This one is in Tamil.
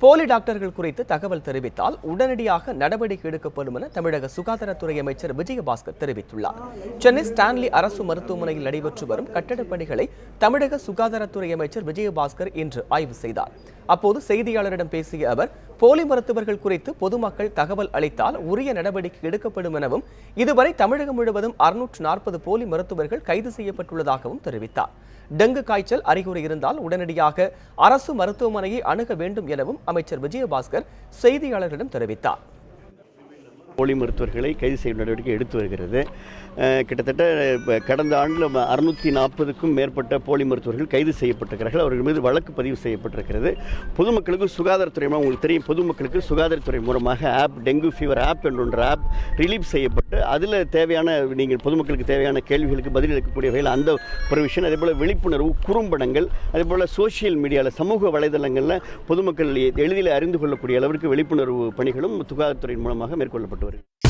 போலி டாக்டர்கள் குறித்து தகவல் தெரிவித்தால் உடனடியாக நடவடிக்கை எடுக்கப்படும் என தமிழக சுகாதாரத்துறை அமைச்சர் விஜயபாஸ்கர் தெரிவித்துள்ளார். சென்னை ஸ்டான்லி அரசு மருத்துவமனையில் நடைபெற்று வரும் கட்டடப் பணிகளை தமிழக சுகாதாரத்துறை அமைச்சர் விஜயபாஸ்கர் இன்று ஆய்வு செய்தார். அப்போது செய்தியாளரிடம் பேசிய அவர், போலி மருத்துவர்கள் குறித்து பொதுமக்கள் தகவல் அளித்தால் உரிய நடவடிக்கை எடுக்கப்படும் எனவும், இதுவரை தமிழகம் முழுவதும் 640 போலி மருத்துவர்கள் கைது செய்யப்பட்டுள்ளதாகவும் தெரிவித்தார். டெங்கு காய்ச்சல் அறிகுறி இருந்தால் உடனடியாக அரசு மருத்துவமனையை அணுக வேண்டும் எனவும் அமைச்சர் விஜயபாஸ்கர் செய்தியாளர்களிடம் தெரிவித்தார். போலி மருத்துவர்களை கைது செய்யும் நடவடிக்கை எடுத்து வருகிறது. கிட்டத்தட்ட கடந்த ஆண்டில் 640க்கும் மேற்பட்ட போலி மருத்துவர்கள் கைது செய்யப்பட்டிருக்கிறார்கள். அவர்கள் மீது வழக்கு பதிவு செய்யப்பட்டிருக்கிறது. பொதுமக்களுக்கு சுகாதாரத்துறை உங்களுக்கு தெரியும், பொதுமக்களுக்கு சுகாதாரத்துறை மூலமாக டெங்கு ஃபீவர் ஆப் என்ற ஆப் ரிலீவ் செய்யப்பட்டு அதில் தேவையான நீங்கள் பொதுமக்களுக்கு தேவையான கேள்விகளுக்கு பதிலளிக்கக்கூடிய வகையில் அந்த ப்ரொவிஷன், அதேபோல் விழிப்புணர்வு குறும்படங்கள், அதேபோல் சோசியல் மீடியாவில் சமூக வலைதளங்களில் பொதுமக்கள் எளிதில் அறிந்து கொள்ளக்கூடிய அளவிற்கு விழிப்புணர்வு பணிகளும் சுகாதாரத்துறையின் மூலமாக மேற்கொள்ளப்பட்டு வருகிறது.